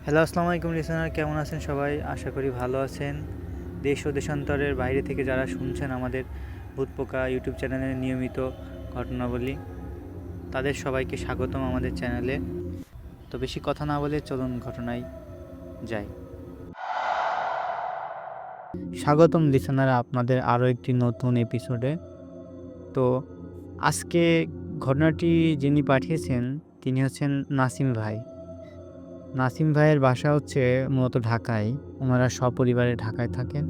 Hello, আসসালামু আলাইকুম listener, কেমন আছেন সবাই? আশা করি ভালো আছেন। দেশ ও দেশান্তরের বাইরে থেকে যারা শুনছেন আমাদের ভূতপোকা ইউটিউব চ্যানেলের নিয়মিত ঘটনাবলী, তাদের সবাইকে স্বাগতম আমাদের চ্যানেলে। তো বেশি কথা না বলে চলুন ঘটনায় যাই। স্বাগতম লিসেনার আপনাদের আরও একটি নতুন এপিসোডে। তো আজকে ঘটনাটি যিনি পাঠিয়েছেন তিনি হচ্ছেন নাসিম ভাই। নাসিম ভাইয়ের বাসা হচ্ছে মূলত ঢাকায়। ওনারা সপরিবারে ঢাকায় থাকেন।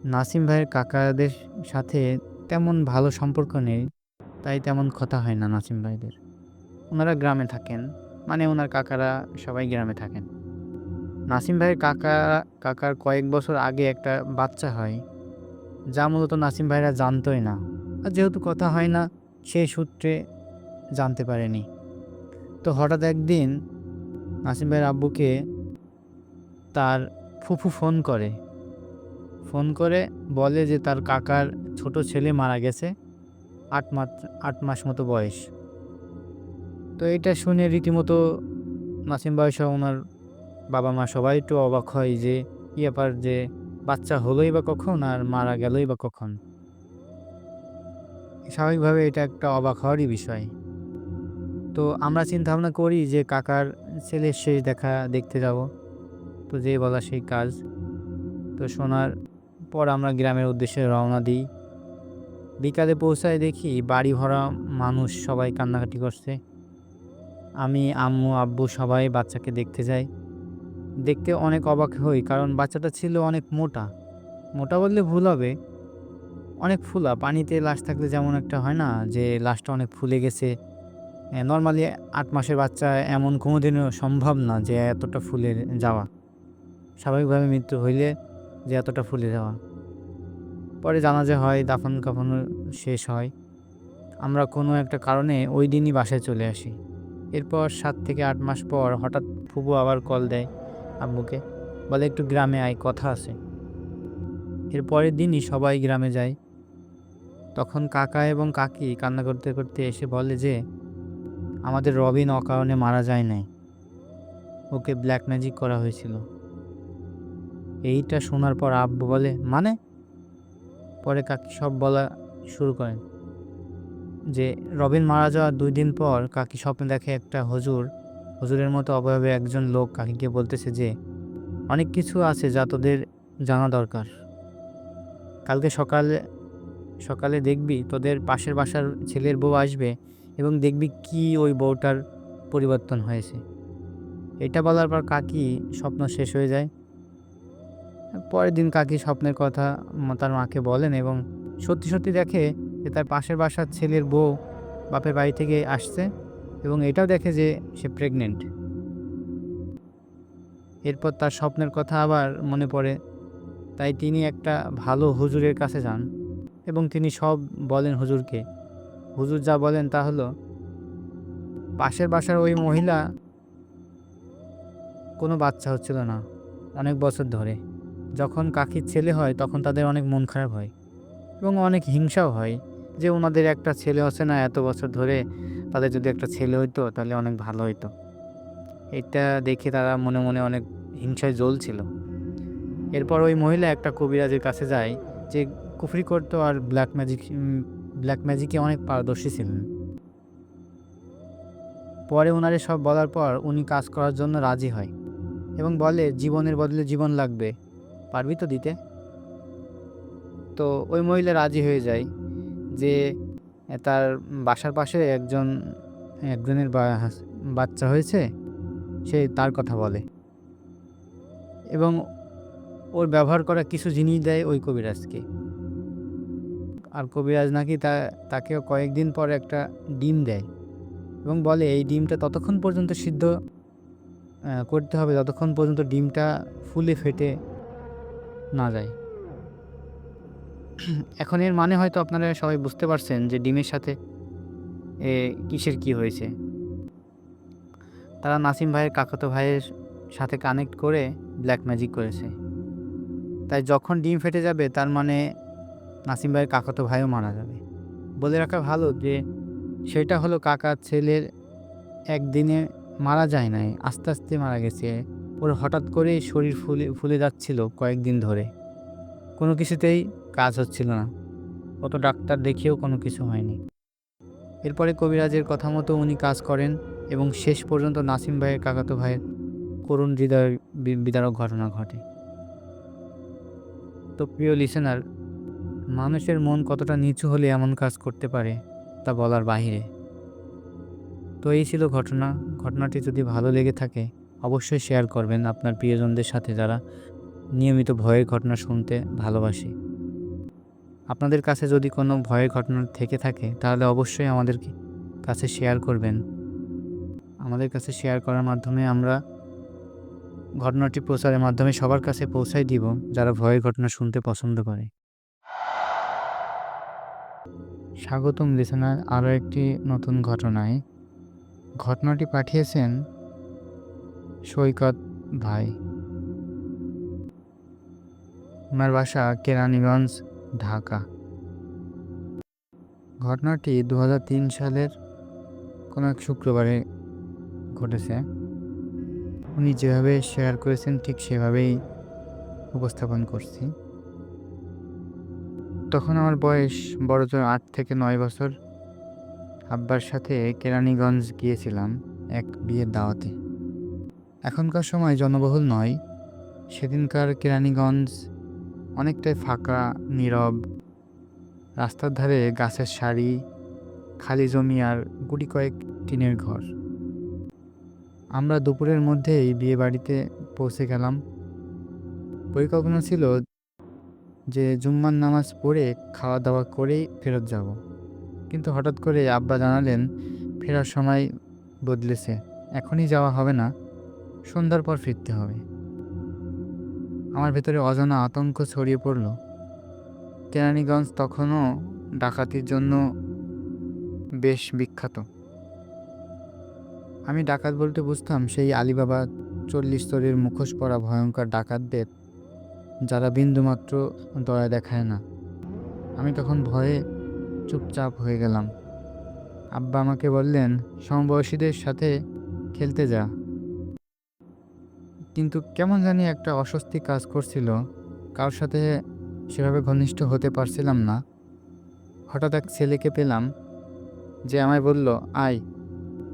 নাসিম ভাইয়ের কাকাদের সাথে তেমন ভালো সম্পর্ক নেই, তাই তেমন কথা হয় না নাসিম ভাইদের। ওনারা গ্রামে থাকেন, মানে ওনার কাকারা সবাই গ্রামে থাকেন। নাসিম ভাইয়ের কাকার কয়েক বছর আগে একটা বাচ্চা হয়, যা মূলত নাসিম ভাইরা জানতোই না। আর যেহেতু কথা হয় না, সেই সূত্রে জানতে পারেনি। তো হঠাৎ একদিন নাসিম ভাইয়ের আব্বুকে তার ফুফু ফোন করে বলে যে তার কাকার ছোট ছেলে মারা গেছে। ৮ মাস মতো বয়স। তো এটা শুনে রীতিমতো নাসিম ভাই সহ ওনার বাবা-মা সবাই একটু অবাক হয় যে, কি ব্যাপার, যে বাচ্চা হলোই বা কখন আর মারা গেলই বা কখন? স্বাভাবিকভাবে এটা একটা অবাক হওয়ারই বিষয়। তো আমরা চিন্তা-ভাবনা করি যে কাকার ছেলের শেষ দেখা দেখতে যাব। তো যেই বলা সেই কাজ। তো শোনার পর আমরা গ্রামের উদ্দেশ্যে রওনা দিই। বিকালে পৌঁছায় দেখি বাড়ি ভরা মানুষ, সবাই কান্নাকাটি করছে। আমি, আম্মু, আব্বু সবাই বাচ্চাকে দেখতে যাই। দেখতে অনেক অবাক হই, কারণ বাচ্চাটা ছিল অনেক মোটা। মোটা বললে ভুল হবে, অনেক ফুলা। পানিতে লাশ থাকলে যেমন একটা হয় না যে লাশটা অনেক ফুলে গেছে। নরমালি ৮ মাসের বাচ্চা এমন কোনোদিনও সম্ভব না যে এতটা ফুলে যাওয়া। স্বাভাবিকভাবে মৃত্যু হইলে যে এতটা ফুলে যাওয়া। পরে জানাজা হয়, দাফন-কাফন শেষ হয়। আমরা কোনো একটা কারণে ওই দিনই বাসায় চলে আসি। এরপর ৭ থেকে ৮ মাস পর হঠাৎ ফুপু আবার কল দেয় আব্বুকে। বলে, "একটু গ্রামে আয়, কথা আছে।" এর পরের দিনই সবাই গ্রামে যায়। তখন কাকা এবং কাকি কান্না করতে করতে এসে বলে যে, "আমাদের রবিন অকারণে মারা যায় নাই। ওকে ব্ল্যাক ম্যাজিক করা হয়েছিল।" এইটা শোনার পর আব্বু বলে, "মানে?" পরে কাকি সব বলা শুরু করেন যে, রবিন মারা যাওয়ার ২ দিন পর কাকি স্বপ্নে দেখে একটা হুজুরের মতো অবয়বে একজন লোক কাকিকে বলতেছে যে, "অনেক কিছু আছে যা তোদের জানা দরকার। কালকে সকালে সকালে দেখবি তোদের পাশের বাসার ছেলের বউ আসবে এবং দেখবি কি ওই বউটার পরিবর্তন হয়েছে।" এটা বলার পর কাকি স্বপ্ন শেষ হয়ে যায়। পরের দিন কাকি স্বপ্নের কথা তার মাকে বলেন এবং সত্যি সত্যি দেখে যে তার পাশের বাসার ছেলের বউ বাপের বাড়ি থেকে আসছে এবং এটাও দেখে যে সে প্রেগনেন্ট। এরপর তার স্বপ্নের কথা আবার মনে পড়ে, তাই তিনি একটা ভালো হুজুরের কাছে যান এবং তিনি সব বলেন হুজুরকে। হুজুর যা বলেন তা হলো, পাশের বাসার ওই মহিলা কোনো বাচ্চা হচ্ছিল না অনেক বছর ধরে। যখন কাকির ছেলে হয় তখন তাদের অনেক মন খারাপ হয় এবং অনেক হিংসাও হয় যে ওনাদের একটা ছেলে হচ্ছে না এত বছর ধরে, তাদের যদি একটা ছেলে হইতো তাহলে অনেক ভালো হইতো। এটা দেখে তারা মনে মনে অনেক হিংসায় জ্বলছিল। এরপর ওই মহিলা একটা কবিরাজের কাছে যায়, যে কুফরি করতো আর ব্ল্যাক ম্যাজিকে অনেক পারদর্শী ছিলেন। পরে ওনারে সব বলার পর উনি কাজ করার জন্য রাজি হয় এবং বলে, জীবনের বদলে জীবন লাগবে, পারবি তো দিতে? তো ওই মহিলা রাজি হয়ে যায় যে তার বাসার পাশে একজনের বাচ্চা হয়েছে, সে তার কথা বলে এবং ওর ব্যবহার করা কিছু জিনিস দেয় ওই কবিরাজকে। আর কবিরাজ নাকি তাকেও কয়েকদিন পর একটা ডিম দেয় এবং বলে এই ডিমটা ততক্ষণ পর্যন্ত সিদ্ধ করতে হবে যতক্ষণ পর্যন্ত ডিমটা ফুলে ফেটে না যায়। এখন এর মানে হয়তো আপনারা সবাই বুঝতে পারছেন যে ডিমের সাথে কিসের কি হয়েছে। তারা নাসিম ভাইয়ের কাকাতো ভাইয়ের সাথে কানেক্ট করে ব্ল্যাক ম্যাজিক করেছে। তাই যখন ডিম ফেটে যাবে তার মানে নাসিম ভাইয়ের কাকাতো ভাইও মারা যাবে। বলে রাখা ভালো যে সেটা হলো কাকার ছেলের একদিনে মারা যায় নাই, আস্তে আস্তে মারা গেছে। ওর হঠাৎ করেই শরীর ফুলে ফুলে যাচ্ছিল কয়েকদিন ধরে। কোনো কিছুতেই কাজ হচ্ছিল না। কত ডাক্তার দেখিয়েও কোনো কিছু হয়নি। এরপরে কবিরাজের কথা মতো উনি কাজ করেন এবং শেষ পর্যন্ত নাসিম ভাইয়ের কাকাতো ভাইয়ের করুণ হৃদয় বিদারক ঘটনা ঘটে। তো প্রিয় লিসেনার, মানুষের মন কতটা নিচু হলে এমন কাজ করতে পারে তা বলার বাহিরে। তো এই ছিল ঘটনা। ঘটনাটি যদি ভালো লেগে থাকে অবশ্যই শেয়ার করবেন আপনার প্রিয়জনদের সাথে, যারা নিয়মিত ভয়ের ঘটনা শুনতে ভালোবাসে। আপনাদের কাছে যদি কোনো ভয়ের ঘটনা থেকে থাকে তাহলে অবশ্যই আমাদের কাছে শেয়ার করবেন। আমাদের কাছে শেয়ার করার মাধ্যমে আমরা ঘটনাটি প্রচারের মাধ্যমে সবার কাছে পৌঁছায় দিব যারা ভয়ের ঘটনা শুনতে পছন্দ করে। স্বাগতম লিসেনার আরও একটি নতুন ঘটনায়। ঘটনাটি পাঠিয়েছেন সৈকত ভাই। ওনার বাসা কেরানীগঞ্জ, ঢাকা। ঘটনাটি 2003 সালের কোনো এক শুক্রবারে ঘটেছে। উনি যেভাবে শেয়ার করেছেন ঠিক সেভাবেই উপস্থাপন করছি। তখন আমার বয়স বড়জোর 8 থেকে 9 বছর। আব্বার সাথে কেরানীগঞ্জ গিয়েছিলাম এক বিয়ের দাওয়াতে। এখনকার সময় জনবহুল নয়, সেদিনকার কেরানীগঞ্জ অনেকটাই ফাঁকা, নীরব। রাস্তার ধারে গাছের সারি, খালি জমি আর গুটি কয়েক টিনের ঘর। আমরা দুপুরের মধ্যেই বিয়ে বাড়িতে পৌঁছে গেলাম। পরিকল্পনা ছিল যে জুম্মার নামাজ পড়ে খাওয়া দাওয়া করেই ফেরত যাব, কিন্তু হঠাৎ করে আব্বা জানালেন ফেরার সময় বদলেছে, এখনই যাওয়া হবে না, সন্ধ্যার পর ফিরতে হবে। আমার ভেতরে অজানা আতঙ্ক ছড়িয়ে পড়ল। কেরানীগঞ্জ তখনও ডাকাতির জন্য বেশ বিখ্যাত। আমি ডাকাত বলতে বুঝতাম সেই আলিবাবা 40 স্তরের মুখোশ পরা ভয়ঙ্কর ডাকাতদের, যারা বিন্দুমাত্র দয়া দেখায় না। আমি তখন ভয়ে চুপচাপ হয়ে গেলাম। আব্বা আমাকে বললেন, সমবয়সীদের সাথে খেলতে যা। কিন্তু কেমন জানি একটা অস্বস্তি কাজ করছিল, কারোর সাথে সেভাবে ঘনিষ্ঠ হতে পারছিলাম না। হঠাৎ এক ছেলেকে পেলাম যে আমায় বলল, আয়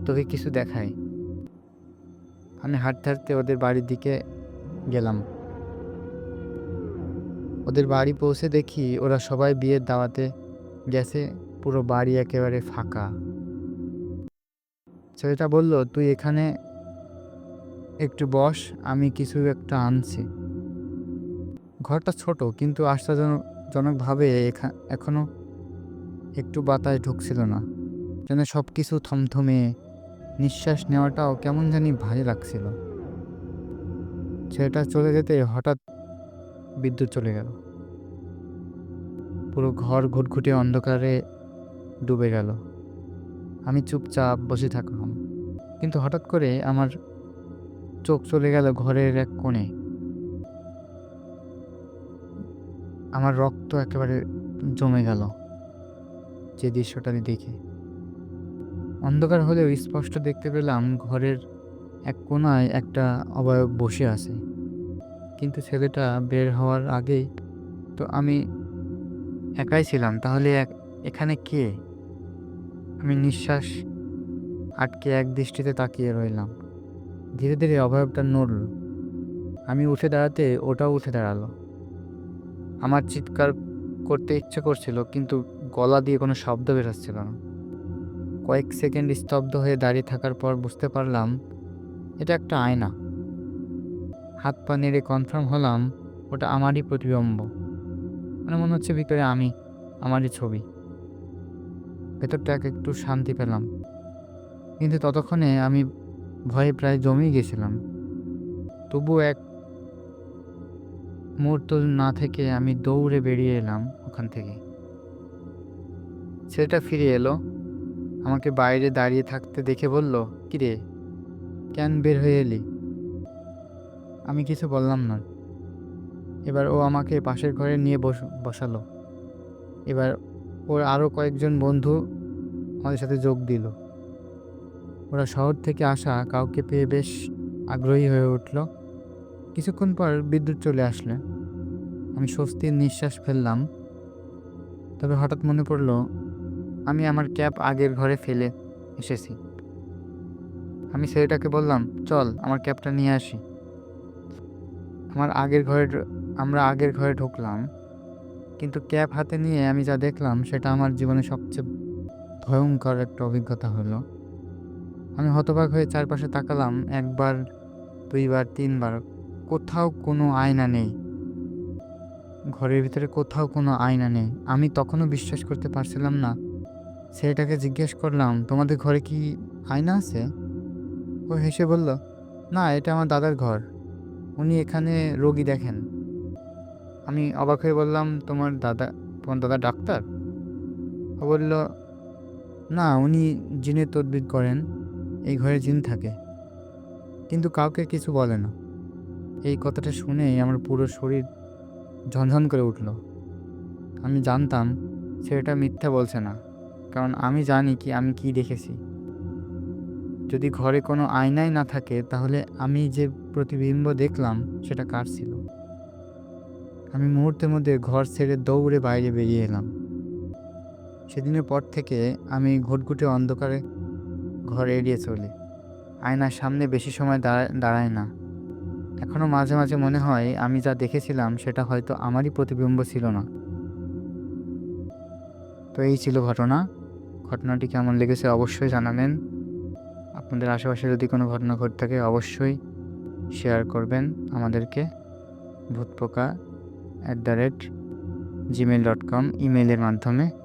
তোকে কিছু দেখাই। আমি হাঁটতে হাঁটতে ওদের বাড়ির দিকে গেলাম। ওদের বাড়ি পৌঁছে দেখি ওরা সবাই বিয়ের দাওয়াতে গেছে, পুরো বাড়ি একেবারে ফাঁকা। ছেলেটা বলল, তুই এখানে একটু বস, আমি কিছু একটা আনছি। ঘরটা ছোট, কিন্তু আশ্চর্যজনকভাবে এখনো একটু বাতাস ঢুকছিল না। যেন সব কিছু থমথমে, নিঃশ্বাস নেওয়াটাও কেমন জানি ভারী লাগছিল। ছেলেটা চলে যেতে হঠাৎ বিদ্যুৎ চলে গেল। পুরো ঘর ঘুটঘুটে অন্ধকারে ডুবে গেল। আমি চুপচাপ বসে থাকলাম, কিন্তু হঠাৎ করে আমার চোখ চলে গেল ঘরের এক কোণে। আমার রক্ত একেবারে জমে গেল যে দৃশ্যটা দেখে। অন্ধকার হলেও স্পষ্ট দেখতে পেলাম ঘরের এক কোণায় একটা অবয়ব বসে আছে। কিন্তু ছেলেটা বের হওয়ার আগেই তো আমি একাই ছিলাম। তাহলে এখানে কে? আমি নিঃশ্বাস আটকে এক দৃষ্টিতে তাকিয়ে রইলাম। ধীরে ধীরে অবয়বটা নড়ল। আমি উঠে দাঁড়াতে ওটাও উঠে দাঁড়ালো। আমার চিৎকার করতে ইচ্ছে করছিল, কিন্তু গলা দিয়ে কোনো শব্দ বেরোচ্ছিল না। কয়েক সেকেন্ড স্তব্ধ হয়ে দাঁড়িয়ে থাকার পর বুঝতে পারলাম এটা একটা আয়না। হাত পা নেড়ে কনফার্ম হলাম ওটা আমারই প্রতিবিম্ব। মানে মনে হচ্ছে ভিতরে আমারই ছবি। ভেতরটা একটু শান্তি পেলাম, কিন্তু ততক্ষণে আমি ভয়ে প্রায় জমেই গেছিলাম। তবুও এক মুহূর্ত না থেকে আমি দৌড়ে বেরিয়ে এলাম ওখান থেকে। ছেলেটা ফিরে এলো, আমাকে বাইরে দাঁড়িয়ে থাকতে দেখে বলল, কিরে, কেন বের হয়ে এলি? আমি কিছু বললাম না। এবার ও আমাকে পাশের ঘরে নিয়ে বসালো। এবার ওর আরও কয়েকজন বন্ধু আমাদের সাথে যোগ দিল। ওরা শহর থেকে আসা কাউকে পেয়ে বেশ আগ্রহী হয়ে উঠল। কিছুক্ষণ পর বিদ্যুৎ চলে আসলে আমি স্বস্তির নিঃশ্বাস ফেললাম। তবে হঠাৎ মনে পড়ল আমি আমার ক্যাপ আগের ঘরে ফেলে এসেছি। আমি ছেলেটাকে বললাম, চল আমার ক্যাপটা নিয়ে আসি। আমার আগের ঘরে আমরা আগের ঘরে ঢুকলাম, কিন্তু ক্যাপ হাতে নিয়ে আমি যা দেখলাম সেটা আমার জীবনে সবচেয়ে ভয়ঙ্কর একটা অভিজ্ঞতা হলো। আমি হতবাক হয়ে চারপাশে তাকালাম, একবার, দুইবার, তিনবার। কোথাও কোনো আয়না নেই। ঘরের ভিতরে কোথাও কোনো আয়না নেই। আমি তখনও বিশ্বাস করতে পারছিলাম না। ছেলেটাকে জিজ্ঞেস করলাম, তোমাদের ঘরে কি আয়না আছে? ও হেসে বলল, না, এটা আমার দাদার ঘর, উনি এখানে রোগী দেখেন। আমি অবাক হয়ে বললাম, তোমার দাদা ডাক্তার? ও বলল, না, উনি জিনের তদবির করেন, এই ঘরে জিন থাকে, কিন্তু কাউকে কিছু বলে না। এই কথাটা শুনেই আমার পুরো শরীর ঝনঝন করে উঠল। আমি জানতাম ছেলেটা মিথ্যা বলছে না, কারণ আমি জানি আমি কি দেখেছি। যদি ঘরে কোনো আয়নাই না থাকে, তাহলে আমি যে প্রতিবিম্ব দেখলাম সেটা কার ছিল? আমি মুহূর্তের মধ্যে ঘর ছেড়ে দৌড়ে বাইরে বেরিয়ে এলাম। সেদিনের পর থেকে আমি ঘুটঘুটে অন্ধকারে ঘর এড়িয়ে চলি। আয়নার সামনে বেশি সময় দাঁড়ায় না। এখনো মাঝে মাঝে মনে হয় আমি যা দেখেছিলাম সেটা হয়তো আমারই প্রতিবিম্ব ছিল না। তো এই ছিল ঘটনা। ঘটনাটি কেমন লেগেছে অবশ্যই জানাবেন। আপনাদের আশেপাশে যদি কোনো ঘটনা ঘটে থাকে অবশ্যই শেয়ার করবেন আমাদেরকে ভূতপোকা@gmail.com ইমেইলের মাধ্যমে।